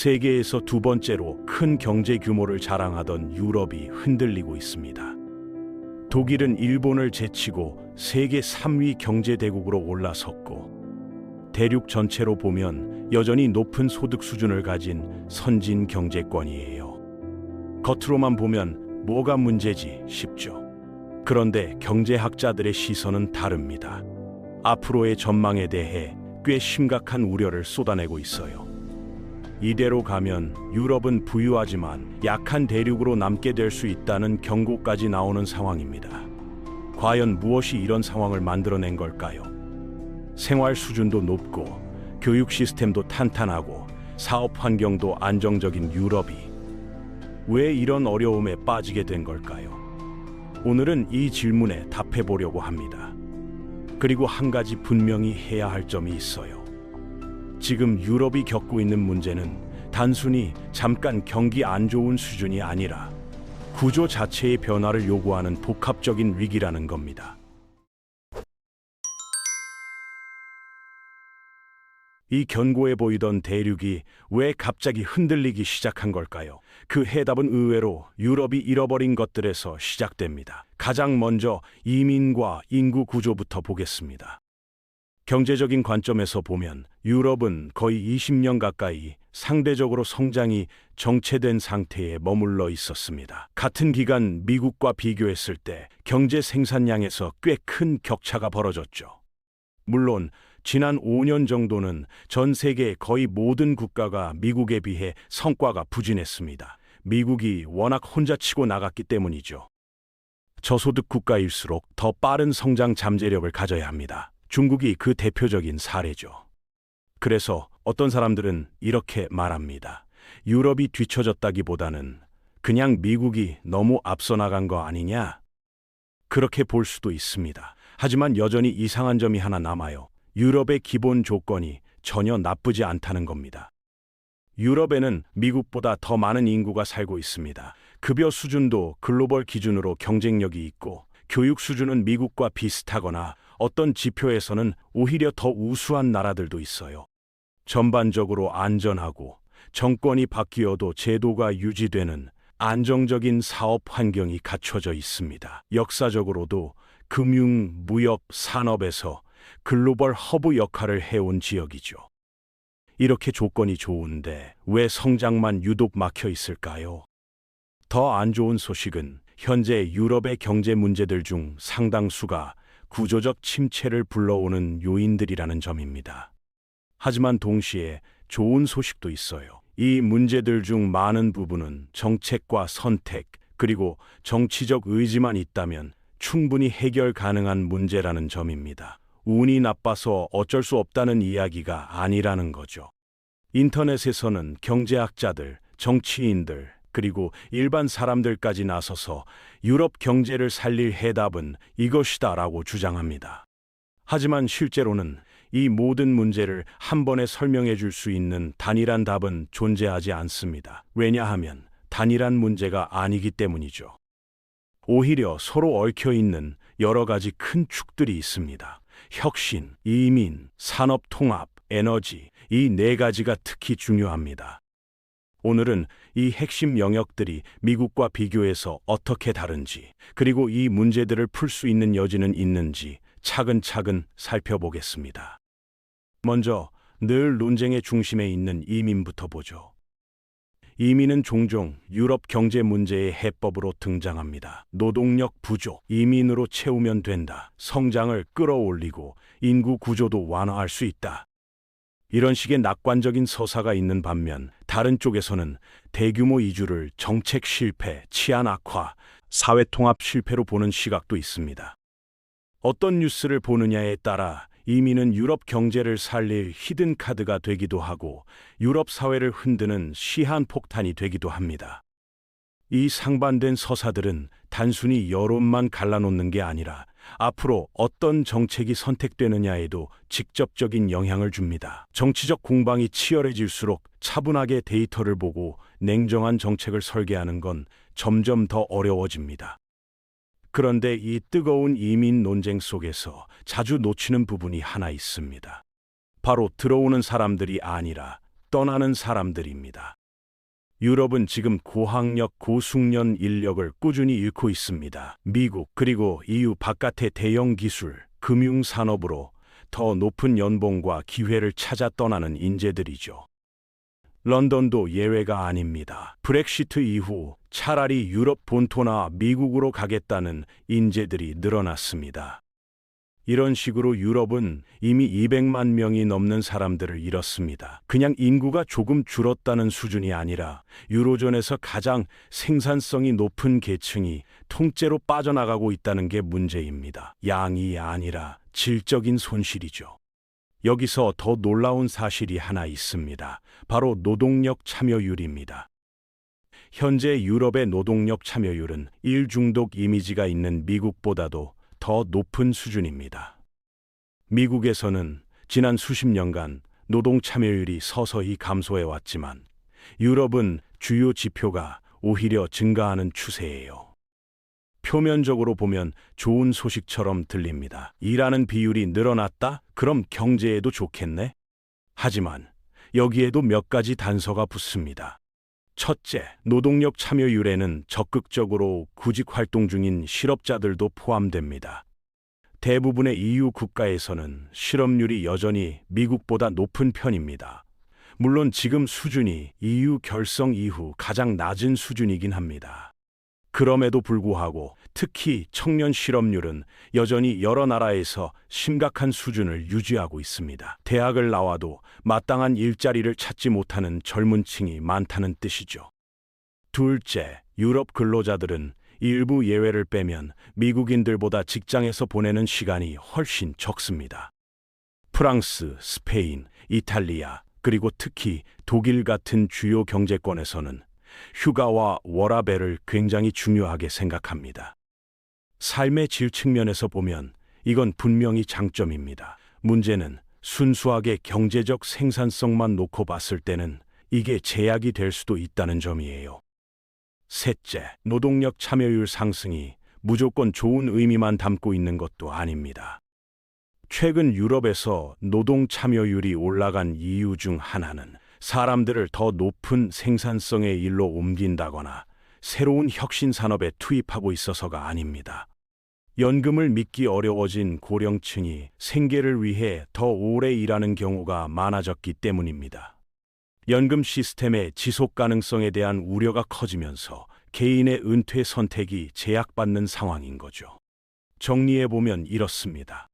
세계에서 두 번째로 큰 경제 규모를 자랑하던 유럽이 흔들리고 있습니다. 독일은 일본을 제치고 세계 3위 경제 대국으로 올라섰고, 대륙 전체로 보면 여전히 높은 소득 수준을 가진 선진 경제권이에요. 겉으로만 보면 뭐가 문제지 싶죠. 그런데 경제학자들의 시선은 다릅니다. 앞으로의 전망에 대해 꽤 심각한 우려를 쏟아내고 있어요. 이대로 가면 유럽은 부유하지만 약한 대륙으로 남게 될 수 있다는 경고까지 나오는 상황입니다. 과연 무엇이 이런 상황을 만들어낸 걸까요? 생활 수준도 높고 교육 시스템도 탄탄하고 사업 환경도 안정적인 유럽이 왜 이런 어려움에 빠지게 된 걸까요? 오늘은 이 질문에 답해 보려고 합니다. 그리고 한 가지 분명히 해야 할 점이 있어요. 지금 유럽이 겪고 있는 문제는 단순히 잠깐 경기 안 좋은 수준이 아니라 구조 자체의 변화를 요구하는 복합적인 위기라는 겁니다. 이 견고해 보이던 대륙이 왜 갑자기 흔들리기 시작한 걸까요? 그 해답은 의외로 유럽이 잃어버린 것들에서 시작됩니다. 가장 먼저 이민과 인구 구조부터 보겠습니다. 경제적인 관점에서 보면 유럽은 거의 20년 가까이 상대적으로 성장이 정체된 상태에 머물러 있었습니다. 같은 기간 미국과 비교했을 때 경제 생산량에서 꽤 큰 격차가 벌어졌죠. 물론 지난 5년 정도는 전 세계 거의 모든 국가가 미국에 비해 성과가 부진했습니다. 미국이 워낙 혼자 치고 나갔기 때문이죠. 저소득 국가일수록 더 빠른 성장 잠재력을 가져야 합니다. 중국이 그 대표적인 사례죠. 그래서 어떤 사람들은 이렇게 말합니다. 유럽이 뒤처졌다기보다는 그냥 미국이 너무 앞서 나간 거 아니냐? 그렇게 볼 수도 있습니다. 하지만 여전히 이상한 점이 하나 남아요. 유럽의 기본 조건이 전혀 나쁘지 않다는 겁니다. 유럽에는 미국보다 더 많은 인구가 살고 있습니다. 급여 수준도 글로벌 기준으로 경쟁력이 있고, 교육 수준은 미국과 비슷하거나 어떤 지표에서는 오히려 더 우수한 나라들도 있어요. 전반적으로 안전하고 정권이 바뀌어도 제도가 유지되는 안정적인 사업 환경이 갖춰져 있습니다. 역사적으로도 금융, 무역, 산업에서 글로벌 허브 역할을 해온 지역이죠. 이렇게 조건이 좋은데 왜 성장만 유독 막혀 있을까요? 더 안 좋은 소식은 현재 유럽의 경제 문제들 중 상당수가 구조적 침체를 불러오는 요인들이라는 점입니다. 하지만 동시에 좋은 소식도 있어요. 이 문제들 중 많은 부분은 정책과 선택, 그리고 정치적 의지만 있다면 충분히 해결 가능한 문제라는 점입니다. 운이 나빠서 어쩔 수 없다는 이야기가 아니라는 거죠. 인터넷에서는 경제학자들, 정치인들, 그리고 일반 사람들까지 나서서 유럽 경제를 살릴 해답은 이것이다라고 주장합니다. 하지만 실제로는 이 모든 문제를 한 번에 설명해 줄 수 있는 단일한 답은 존재하지 않습니다. 왜냐하면 단일한 문제가 아니기 때문이죠. 오히려 서로 얽혀 있는 여러 가지 큰 축들이 있습니다. 혁신, 이민, 산업 통합, 에너지, 이 네 가지가 특히 중요합니다. 오늘은 이 핵심 영역들이 미국과 비교해서 어떻게 다른지, 그리고 이 문제들을 풀 수 있는 여지는 있는지 차근차근 살펴보겠습니다. 먼저 늘 논쟁의 중심에 있는 이민부터 보죠. 이민은 종종 유럽 경제 문제의 해법으로 등장합니다. 노동력 부족, 이민으로 채우면 된다. 성장을 끌어올리고 인구 구조도 완화할 수 있다. 이런 식의 낙관적인 서사가 있는 반면 다른 쪽에서는 대규모 이주를 정책 실패, 치안 악화, 사회 통합 실패로 보는 시각도 있습니다. 어떤 뉴스를 보느냐에 따라 이민은 유럽 경제를 살릴 히든 카드가 되기도 하고 유럽 사회를 흔드는 시한폭탄이 되기도 합니다. 이 상반된 서사들은 단순히 여론만 갈라놓는 게 아니라 앞으로 어떤 정책이 선택되느냐에도 직접적인 영향을 줍니다. 정치적 공방이 치열해질수록 차분하게 데이터를 보고 냉정한 정책을 설계하는 건 점점 더 어려워집니다. 그런데 이 뜨거운 이민 논쟁 속에서 자주 놓치는 부분이 하나 있습니다. 바로 들어오는 사람들이 아니라 떠나는 사람들입니다. 유럽은 지금 고학력, 고숙련 인력을 꾸준히 잃고 있습니다. 미국 그리고 EU 바깥의 대형 기술, 금융 산업으로 더 높은 연봉과 기회를 찾아 떠나는 인재들이죠. 런던도 예외가 아닙니다. 브렉시트 이후 차라리 유럽 본토나 미국으로 가겠다는 인재들이 늘어났습니다. 이런 식으로 유럽은 이미 200만 명이 넘는 사람들을 잃었습니다. 그냥 인구가 조금 줄었다는 수준이 아니라 유로존에서 가장 생산성이 높은 계층이 통째로 빠져나가고 있다는 게 문제입니다. 양이 아니라 질적인 손실이죠. 여기서 더 놀라운 사실이 하나 있습니다. 바로 노동력 참여율입니다. 현재 유럽의 노동력 참여율은 일 중독 이미지가 있는 미국보다도 더 높은 수준입니다. 미국에서는 지난 수십 년간 노동 참여율이 서서히 감소해 왔지만 유럽은 주요 지표가 오히려 증가하는 추세예요. 표면적으로 보면 좋은 소식처럼 들립니다. 일하는 비율이 늘어났다? 그럼 경제에도 좋겠네? 하지만 여기에도 몇 가지 단서가 붙습니다. 첫째, 노동력 참여율에는 적극적으로 구직 활동 중인 실업자들도 포함됩니다. 대부분의 EU 국가에서는 실업률이 여전히 미국보다 높은 편입니다. 물론 지금 수준이 EU 결성 이후 가장 낮은 수준이긴 합니다. 그럼에도 불구하고 특히 청년 실업률은 여전히 여러 나라에서 심각한 수준을 유지하고 있습니다. 대학을 나와도 마땅한 일자리를 찾지 못하는 젊은 층이 많다는 뜻이죠. 둘째, 유럽 근로자들은 일부 예외를 빼면 미국인들보다 직장에서 보내는 시간이 훨씬 적습니다. 프랑스, 스페인, 이탈리아, 그리고 특히 독일 같은 주요 경제권에서는 휴가와 워라밸을 굉장히 중요하게 생각합니다. 삶의 질 측면에서 보면 이건 분명히 장점입니다. 문제는 순수하게 경제적 생산성만 놓고 봤을 때는 이게 제약이 될 수도 있다는 점이에요. 셋째, 노동력 참여율 상승이 무조건 좋은 의미만 담고 있는 것도 아닙니다. 최근 유럽에서 노동 참여율이 올라간 이유 중 하나는 사람들을 더 높은 생산성의 일로 옮긴다거나 새로운 혁신 산업에 투입하고 있어서가 아닙니다. 연금을 믿기 어려워진 고령층이 생계를 위해 더 오래 일하는 경우가 많아졌기 때문입니다. 연금 시스템의 지속 가능성에 대한 우려가 커지면서 개인의 은퇴 선택이 제약받는 상황인 거죠. 정리해보면 이렇습니다.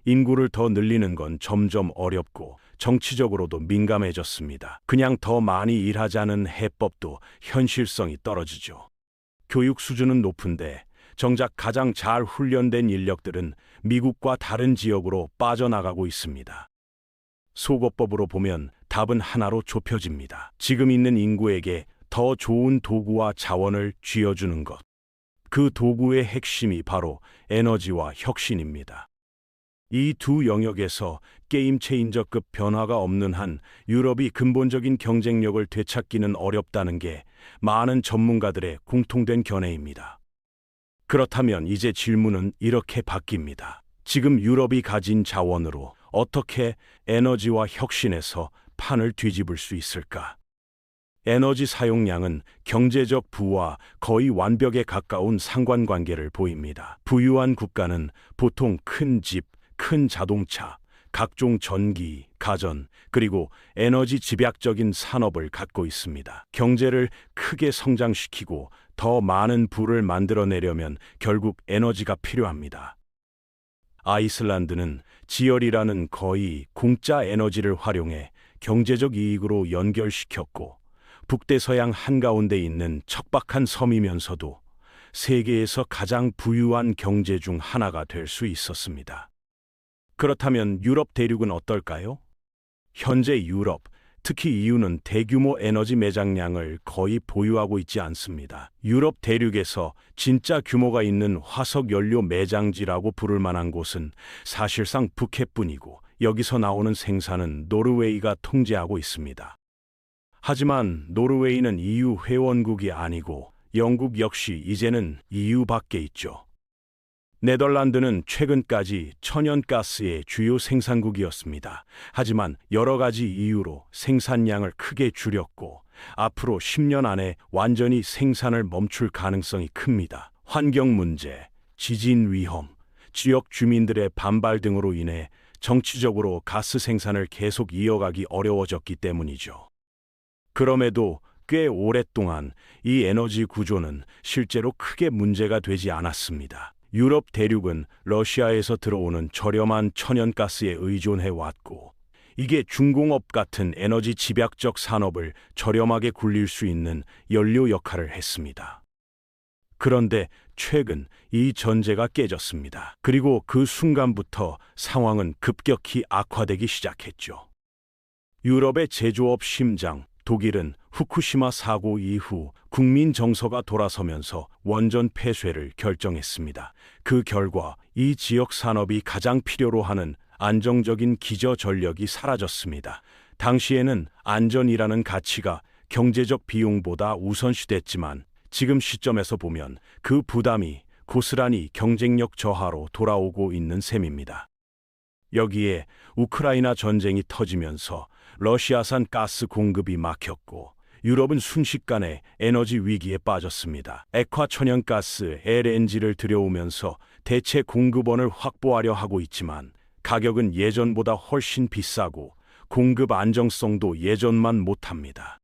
인구를 더 늘리는 건 점점 어렵고 정치적으로도 민감해졌습니다. 그냥 더 많이 일하자는 해법도 현실성이 떨어지죠. 교육 수준은 높은데 정작 가장 잘 훈련된 인력들은 미국과 다른 지역으로 빠져나가고 있습니다. 속어법으로 보면 답은 하나로 좁혀집니다. 지금 있는 인구에게 더 좋은 도구와 자원을 쥐어주는 것. 그 도구의 핵심이 바로 에너지와 혁신입니다. 이 두 영역에서 게임 체인저급 변화가 없는 한 유럽이 근본적인 경쟁력을 되찾기는 어렵다는 게 많은 전문가들의 공통된 견해입니다. 그렇다면 이제 질문은 이렇게 바뀝니다. 지금 유럽이 가진 자원으로 어떻게 에너지와 혁신에서 판을 뒤집을 수 있을까? 에너지 사용량은 경제적 부와 거의 완벽에 가까운 상관관계를 보입니다. 부유한 국가는 보통 큰 집, 큰 자동차, 각종 전기, 가전, 그리고 에너지 집약적인 산업을 갖고 있습니다. 경제를 크게 성장시키고 더 많은 부를 만들어내려면 결국 에너지가 필요합니다. 아이슬란드는 지열이라는 거의 공짜 에너지를 활용해 경제적 이익으로 연결시켰고 북대서양 한가운데 있는 척박한 섬이면서도 세계에서 가장 부유한 경제 중 하나가 될 수 있었습니다. 그렇다면 유럽 대륙은 어떨까요? 현재 유럽, 특히 EU는 대규모 에너지 매장량을 거의 보유하고 있지 않습니다. 유럽 대륙에서 진짜 규모가 있는 화석 연료 매장지라고 부를 만한 곳은 사실상 북해뿐이고 여기서 나오는 생산은 노르웨이가 통제하고 있습니다. 하지만 노르웨이는 EU 회원국이 아니고 영국 역시 이제는 EU 밖에 있죠. 네덜란드는 최근까지 천연가스의 주요 생산국이었습니다. 하지만 여러 가지 이유로 생산량을 크게 줄였고 앞으로 10년 안에 완전히 생산을 멈출 가능성이 큽니다. 환경 문제, 지진 위험, 지역 주민들의 반발 등으로 인해 정치적으로 가스 생산을 계속 이어가기 어려워졌기 때문이죠. 그럼에도 꽤 오랫동안 이 에너지 구조는 실제로 크게 문제가 되지 않았습니다. 유럽 대륙은 러시아에서 들어오는 저렴한 천연가스에 의존해 왔고, 이게 중공업 같은 에너지 집약적 산업을 저렴하게 굴릴 수 있는 연료 역할을 했습니다. 그런데 최근 이 전제가 깨졌습니다. 그리고 그 순간부터 상황은 급격히 악화되기 시작했죠. 유럽의 제조업 심장, 독일은 후쿠시마 사고 이후 국민 정서가 돌아서면서 원전 폐쇄를 결정했습니다. 그 결과 이 지역 산업이 가장 필요로 하는 안정적인 기저 전력이 사라졌습니다. 당시에는 안전이라는 가치가 경제적 비용보다 우선시됐지만 지금 시점에서 보면 그 부담이 고스란히 경쟁력 저하로 돌아오고 있는 셈입니다. 여기에 우크라이나 전쟁이 터지면서 러시아산 가스 공급이 막혔고 유럽은 순식간에 에너지 위기에 빠졌습니다. 액화 천연가스 LNG를 들여오면서 대체 공급원을 확보하려 하고 있지만 가격은 예전보다 훨씬 비싸고 공급 안정성도 예전만 못합니다.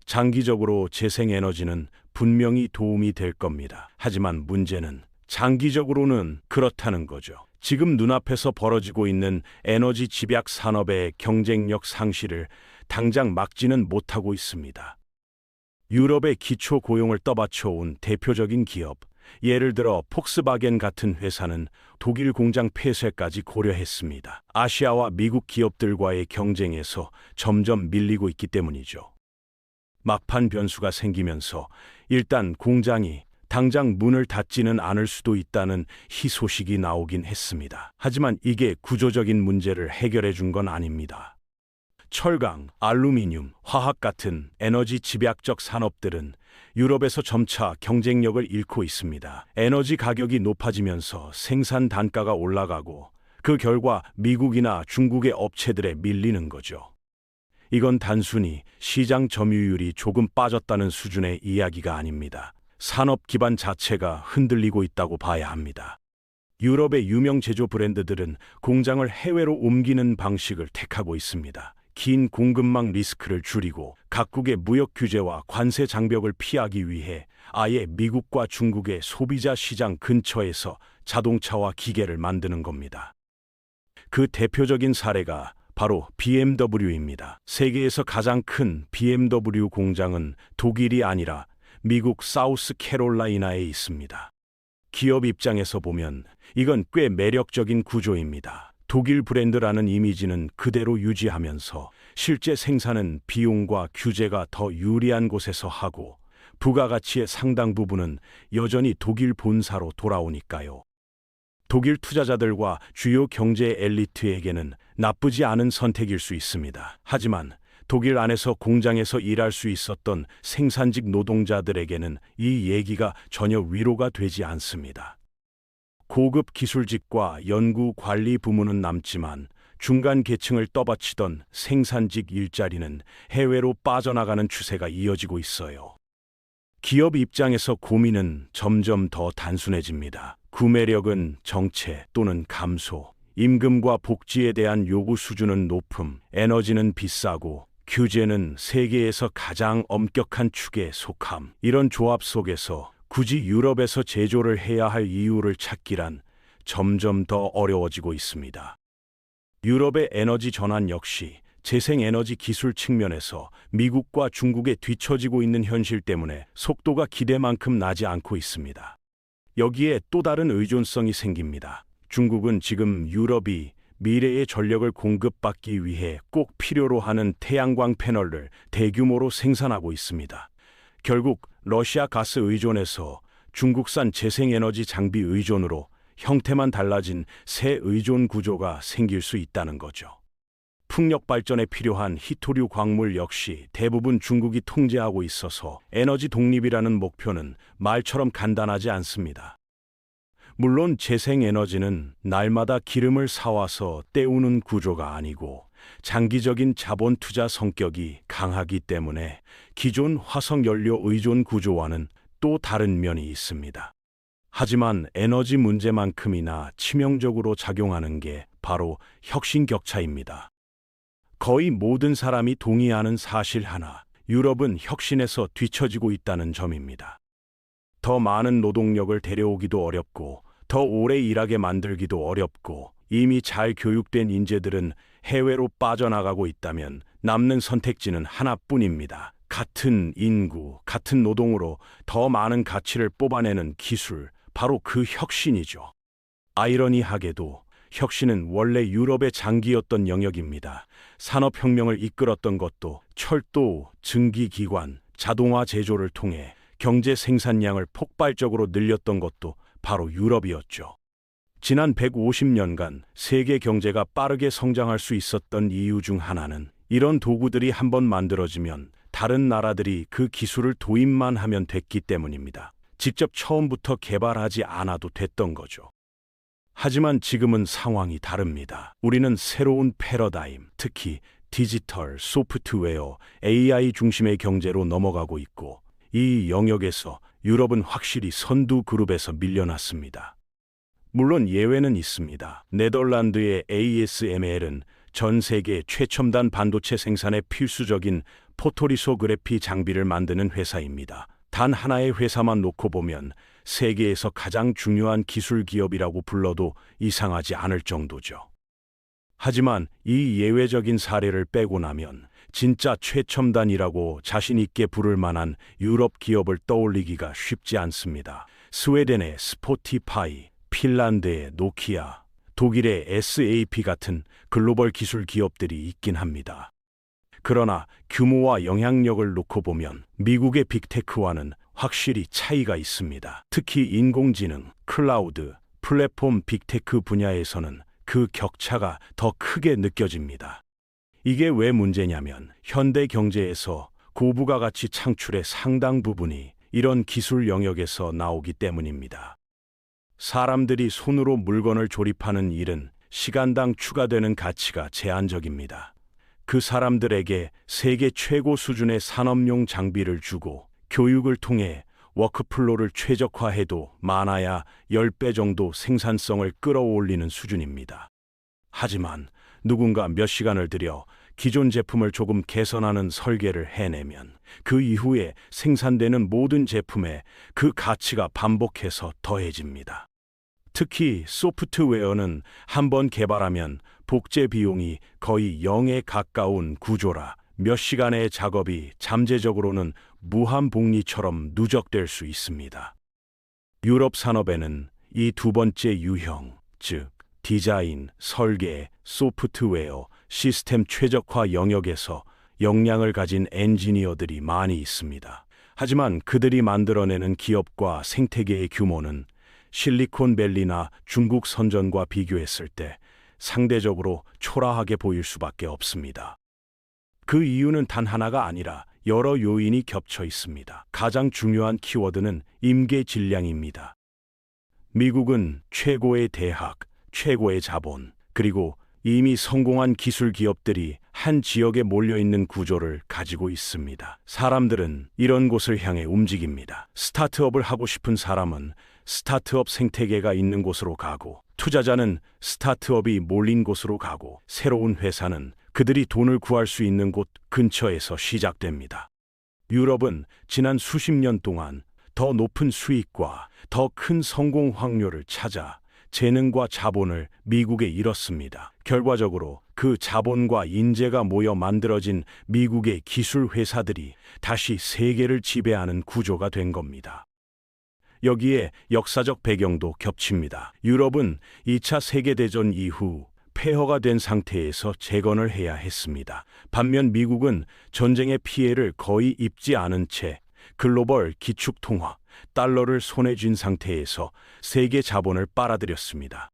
장기적으로 재생에너지는 분명히 도움이 될 겁니다. 하지만 문제는 장기적으로는 그렇다는 거죠. 지금 눈앞에서 벌어지고 있는 에너지 집약 산업의 경쟁력 상실을 당장 막지는 못하고 있습니다. 유럽의 기초 고용을 떠받쳐온 대표적인 기업, 예를 들어 폭스바겐 같은 회사는 독일 공장 폐쇄까지 고려했습니다. 아시아와 미국 기업들과의 경쟁에서 점점 밀리고 있기 때문이죠. 막판 변수가 생기면서 일단 공장이 당장 문을 닫지는 않을 수도 있다는 희소식이 나오긴 했습니다. 하지만 이게 구조적인 문제를 해결해 준 건 아닙니다. 철강, 알루미늄, 화학 같은 에너지 집약적 산업들은 유럽에서 점차 경쟁력을 잃고 있습니다. 에너지 가격이 높아지면서 생산 단가가 올라가고 그 결과 미국이나 중국의 업체들에 밀리는 거죠. 이건 단순히 시장 점유율이 조금 빠졌다는 수준의 이야기가 아닙니다. 산업 기반 자체가 흔들리고 있다고 봐야 합니다. 유럽의 유명 제조 브랜드들은 공장을 해외로 옮기는 방식을 택하고 있습니다. 긴 공급망 리스크를 줄이고 각국의 무역 규제와 관세 장벽을 피하기 위해 아예 미국과 중국의 소비자 시장 근처에서 자동차와 기계를 만드는 겁니다. 그 대표적인 사례가 바로 BMW입니다. 세계에서 가장 큰 BMW 공장은 독일이 아니라 미국 사우스캐롤라이나에 있습니다. 기업 입장에서 보면 이건 꽤 매력적인 구조입니다. 독일 브랜드라는 이미지는 그대로 유지하면서 실제 생산은 비용과 규제가 더 유리한 곳에서 하고 부가가치의 상당 부분은 여전히 독일 본사로 돌아오니까요. 독일 투자자들과 주요 경제 엘리트에게는 나쁘지 않은 선택일 수 있습니다. 하지만 독일 안에서 공장에서 일할 수 있었던 생산직 노동자들에게는 이 얘기가 전혀 위로가 되지 않습니다. 고급 기술직과 연구 관리 부문은 남지만 중간 계층을 떠받치던 생산직 일자리는 해외로 빠져나가는 추세가 이어지고 있어요. 기업 입장에서 고민은 점점 더 단순해집니다. 구매력은 정체 또는 감소, 임금과 복지에 대한 요구 수준은 높음, 에너지는 비싸고 규제는 세계에서 가장 엄격한 축에 속함. 이런 조합 속에서 굳이 유럽에서 제조를 해야 할 이유를 찾기란 점점 더 어려워지고 있습니다. 유럽의 에너지 전환 역시 재생에너지 기술 측면에서 미국과 중국에 뒤처지고 있는 현실 때문에 속도가 기대만큼 나지 않고 있습니다. 여기에 또 다른 의존성이 생깁니다. 중국은 지금 유럽이 미래의 전력을 공급받기 위해 꼭 필요로 하는 태양광 패널을 대규모로 생산하고 있습니다. 결국 러시아 가스 의존에서 중국산 재생에너지 장비 의존으로 형태만 달라진 새 의존 구조가 생길 수 있다는 거죠. 풍력 발전에 필요한 희토류 광물 역시 대부분 중국이 통제하고 있어서 에너지 독립이라는 목표는 말처럼 간단하지 않습니다. 물론 재생에너지는 날마다 기름을 사와서 때우는 구조가 아니고 장기적인 자본 투자 성격이 강하기 때문에 기존 화석연료 의존 구조와는 또 다른 면이 있습니다. 하지만 에너지 문제만큼이나 치명적으로 작용하는 게 바로 혁신 격차입니다. 거의 모든 사람이 동의하는 사실 하나, 유럽은 혁신에서 뒤처지고 있다는 점입니다. 더 많은 노동력을 데려오기도 어렵고, 더 오래 일하게 만들기도 어렵고, 이미 잘 교육된 인재들은 해외로 빠져나가고 있다면 남는 선택지는 하나뿐입니다. 같은 인구, 같은 노동으로 더 많은 가치를 뽑아내는 기술, 바로 그 혁신이죠. 아이러니하게도 혁신은 원래 유럽의 장기였던 영역입니다. 산업혁명을 이끌었던 것도 철도, 증기기관, 자동화 제조를 통해 경제 생산량을 폭발적으로 늘렸던 것도 바로 유럽이었죠. 지난 150년간 세계 경제가 빠르게 성장할 수 있었던 이유 중 하나는 이런 도구들이 한번 만들어지면 다른 나라들이 그 기술을 도입만 하면 됐기 때문입니다. 직접 처음부터 개발하지 않아도 됐던 거죠. 하지만 지금은 상황이 다릅니다. 우리는 새로운 패러다임, 특히 디지털, 소프트웨어, AI 중심의 경제로 넘어가고 있고, 이 영역에서 유럽은 확실히 선두 그룹에서 밀려났습니다. 물론 예외는 있습니다. 네덜란드의 ASML은 전 세계 최첨단 반도체 생산에 필수적인 포토리소그래피 장비를 만드는 회사입니다. 단 하나의 회사만 놓고 보면 세계에서 가장 중요한 기술 기업이라고 불러도 이상하지 않을 정도죠. 하지만 이 예외적인 사례를 빼고 나면 진짜 최첨단이라고 자신 있게 부를 만한 유럽 기업을 떠올리기가 쉽지 않습니다. 스웨덴의 스포티파이, 핀란드의 노키아, 독일의 SAP 같은 글로벌 기술 기업들이 있긴 합니다. 그러나 규모와 영향력을 놓고 보면 미국의 빅테크와는 확실히 차이가 있습니다. 특히 인공지능, 클라우드, 플랫폼 빅테크 분야에서는 그 격차가 더 크게 느껴집니다. 이게 왜 문제냐면 현대 경제에서 고부가 가치 창출의 상당 부분이 이런 기술 영역에서 나오기 때문입니다. 사람들이 손으로 물건을 조립하는 일은 시간당 추가되는 가치가 제한적입니다. 그 사람들에게 세계 최고 수준의 산업용 장비를 주고 교육을 통해 워크플로를 최적화해도 많아야 10배 정도 생산성을 끌어올리는 수준입니다. 하지만 누군가 몇 시간을 들여 기존 제품을 조금 개선하는 설계를 해내면 그 이후에 생산되는 모든 제품에 그 가치가 반복해서 더해집니다. 특히 소프트웨어는 한번 개발하면 복제 비용이 거의 0에 가까운 구조라 몇 시간의 작업이 잠재적으로는 무한복리처럼 누적될 수 있습니다. 유럽 산업에는 이 두 번째 유형, 즉 디자인, 설계, 소프트웨어, 시스템 최적화 영역에서 역량을 가진 엔지니어들이 많이 있습니다. 하지만 그들이 만들어내는 기업과 생태계의 규모는 실리콘밸리나 중국 선전과 비교했을 때 상대적으로 초라하게 보일 수밖에 없습니다. 그 이유는 단 하나가 아니라 여러 요인이 겹쳐 있습니다. 가장 중요한 키워드는 임계 질량입니다. 미국은 최고의 대학, 최고의 자본, 그리고 이미 성공한 기술 기업들이 한 지역에 몰려있는 구조를 가지고 있습니다. 사람들은 이런 곳을 향해 움직입니다. 스타트업을 하고 싶은 사람은 스타트업 생태계가 있는 곳으로 가고, 투자자는 스타트업이 몰린 곳으로 가고, 새로운 회사는 그들이 돈을 구할 수 있는 곳 근처에서 시작됩니다. 유럽은 지난 수십 년 동안 더 높은 수익과 더 큰 성공 확률을 찾아 재능과 자본을 미국에 잃었습니다. 결과적으로 그 자본과 인재가 모여 만들어진 미국의 기술 회사들이 다시 세계를 지배하는 구조가 된 겁니다. 여기에 역사적 배경도 겹칩니다. 유럽은 2차 세계대전 이후 폐허가 된 상태에서 재건을 해야 했습니다. 반면 미국은 전쟁의 피해를 거의 입지 않은 채 글로벌 기축통화, 달러를 손에 쥔 상태에서 세계 자본을 빨아들였습니다.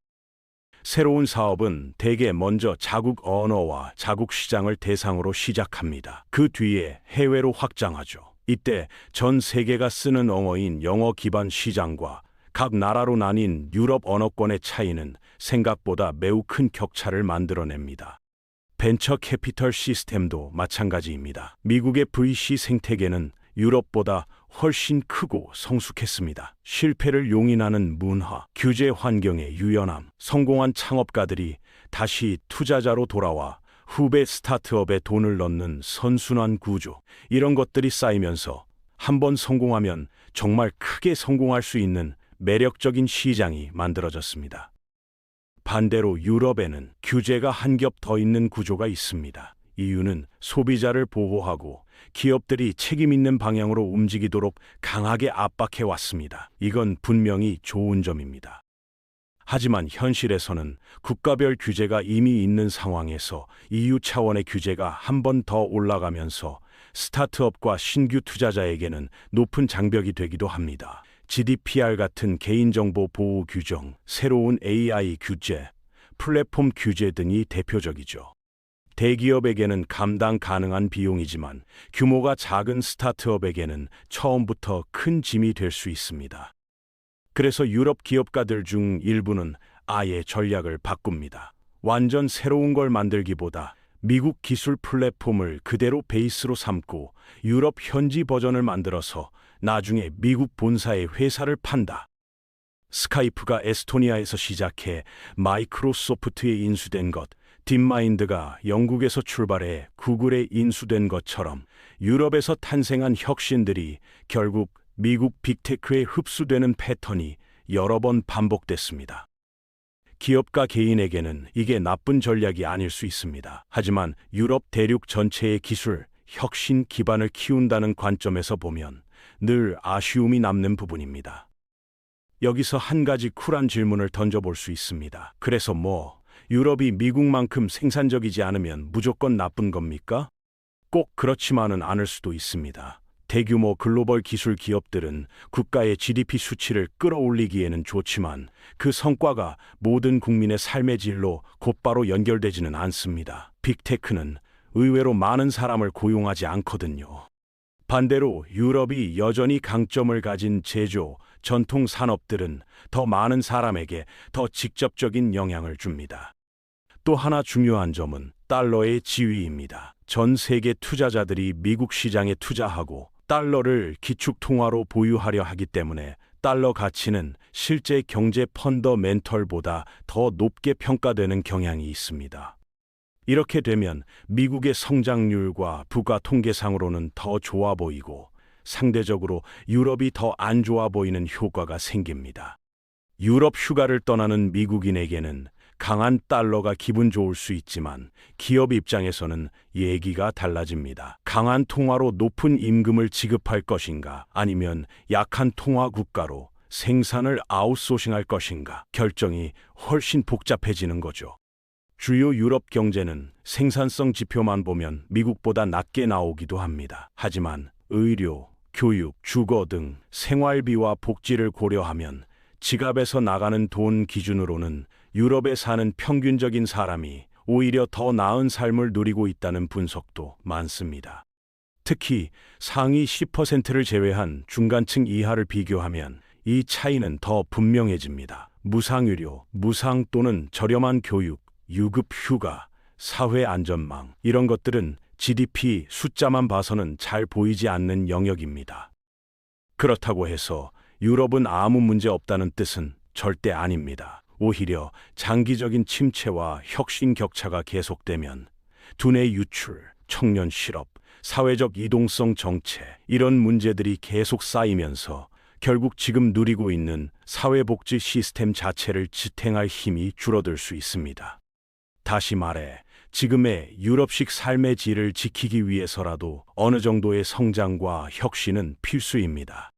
새로운 사업은 대개 먼저 자국 언어와 자국 시장을 대상으로 시작합니다. 그 뒤에 해외로 확장하죠. 이때 전 세계가 쓰는 언어인 영어 기반 시장과 각 나라로 나뉜 유럽 언어권의 차이는 생각보다 매우 큰 격차를 만들어냅니다. 벤처 캐피털 시스템도 마찬가지입니다. 미국의 VC 생태계는 유럽보다 훨씬 크고 성숙했습니다. 실패를 용인하는 문화, 규제 환경의 유연함, 성공한 창업가들이 다시 투자자로 돌아와 후배 스타트업에 돈을 넣는 선순환 구조, 이런 것들이 쌓이면서 한번 성공하면 정말 크게 성공할 수 있는 매력적인 시장이 만들어졌습니다. 반대로 유럽에는 규제가 한 겹 더 있는 구조가 있습니다. 이유는 소비자를 보호하고 기업들이 책임 있는 방향으로 움직이도록 강하게 압박해 왔습니다. 이건 분명히 좋은 점입니다. 하지만 현실에서는 국가별 규제가 이미 있는 상황에서 EU 차원의 규제가 한 번 더 올라가면서 스타트업과 신규 투자자에게는 높은 장벽이 되기도 합니다. GDPR 같은 개인정보 보호 규정, 새로운 AI 규제, 플랫폼 규제 등이 대표적이죠. 대기업에게는 감당 가능한 비용이지만 규모가 작은 스타트업에게는 처음부터 큰 짐이 될 수 있습니다. 그래서 유럽 기업가들 중 일부는 아예 전략을 바꿉니다. 완전 새로운 걸 만들기보다 미국 기술 플랫폼을 그대로 베이스로 삼고 유럽 현지 버전을 만들어서 나중에 미국 본사의 회사를 판다. 스카이프가 에스토니아에서 시작해 마이크로소프트에 인수된 것, 딥마인드가 영국에서 출발해 구글에 인수된 것처럼 유럽에서 탄생한 혁신들이 결국 미국 빅테크에 흡수되는 패턴이 여러 번 반복됐습니다. 기업가 개인에게는 이게 나쁜 전략이 아닐 수 있습니다. 하지만 유럽 대륙 전체의 기술, 혁신 기반을 키운다는 관점에서 보면 늘 아쉬움이 남는 부분입니다. 여기서 한 가지 쿨한 질문을 던져볼 수 있습니다. 그래서 유럽이 미국만큼 생산적이지 않으면 무조건 나쁜 겁니까? 꼭 그렇지만은 않을 수도 있습니다. 대규모 글로벌 기술 기업들은 국가의 GDP 수치를 끌어올리기에는 좋지만 그 성과가 모든 국민의 삶의 질로 곧바로 연결되지는 않습니다. 빅테크는 의외로 많은 사람을 고용하지 않거든요. 반대로 유럽이 여전히 강점을 가진 제조, 전통 산업들은 더 많은 사람에게 더 직접적인 영향을 줍니다. 또 하나 중요한 점은 달러의 지위입니다. 전 세계 투자자들이 미국 시장에 투자하고 달러를 기축통화로 보유하려 하기 때문에 달러 가치는 실제 경제 펀더멘털보다 더 높게 평가되는 경향이 있습니다. 이렇게 되면 미국의 성장률과 부가 통계상으로는 더 좋아 보이고 상대적으로 유럽이 더 안 좋아 보이는 효과가 생깁니다. 유럽 휴가를 떠나는 미국인에게는 강한 달러가 기분 좋을 수 있지만 기업 입장에서는 얘기가 달라집니다. 강한 통화로 높은 임금을 지급할 것인가 아니면 약한 통화 국가로 생산을 아웃소싱할 것인가 결정이 훨씬 복잡해지는 거죠. 주요 유럽 경제는 생산성 지표만 보면 미국보다 낮게 나오기도 합니다. 하지만 의료, 교육, 주거 등 생활비와 복지를 고려하면 지갑에서 나가는 돈 기준으로는 유럽에 사는 평균적인 사람이 오히려 더 나은 삶을 누리고 있다는 분석도 많습니다. 특히 상위 10%를 제외한 중간층 이하를 비교하면 이 차이는 더 분명해집니다. 무상의료, 무상 또는 저렴한 교육, 유급 휴가, 사회 안전망 이런 것들은 GDP 숫자만 봐서는 잘 보이지 않는 영역입니다. 그렇다고 해서 유럽은 아무 문제 없다는 뜻은 절대 아닙니다. 오히려 장기적인 침체와 혁신 격차가 계속되면 두뇌 유출, 청년 실업, 사회적 이동성 정체 이런 문제들이 계속 쌓이면서 결국 지금 누리고 있는 사회복지 시스템 자체를 지탱할 힘이 줄어들 수 있습니다. 다시 말해 지금의 유럽식 삶의 질을 지키기 위해서라도 어느 정도의 성장과 혁신은 필수입니다.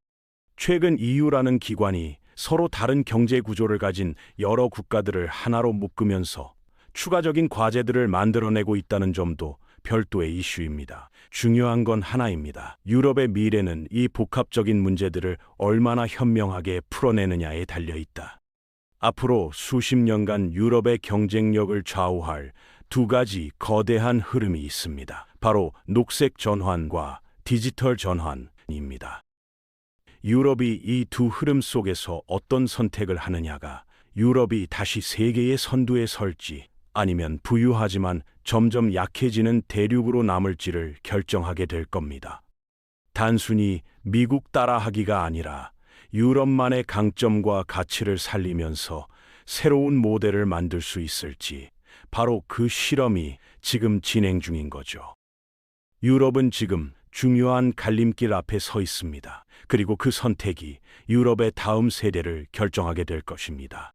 최근 EU라는 기관이 서로 다른 경제 구조를 가진 여러 국가들을 하나로 묶으면서 추가적인 과제들을 만들어내고 있다는 점도 별도의 이슈입니다. 중요한 건 하나입니다. 유럽의 미래는 이 복합적인 문제들을 얼마나 현명하게 풀어내느냐에 달려있다. 앞으로 수십 년간 유럽의 경쟁력을 좌우할 두 가지 거대한 흐름이 있습니다. 바로 녹색 전환과 디지털 전환입니다. 유럽이 이 두 흐름 속에서 어떤 선택을 하느냐가 유럽이 다시 세계의 선두에 설지 아니면 부유하지만 점점 약해지는 대륙으로 남을지를 결정하게 될 겁니다. 단순히 미국 따라하기가 아니라 유럽만의 강점과 가치를 살리면서 새로운 모델을 만들 수 있을지, 바로 그 실험이 지금 진행 중인 거죠. 유럽은 지금 중요한 갈림길 앞에 서 있습니다. 그리고 그 선택이 유럽의 다음 세대를 결정하게 될 것입니다.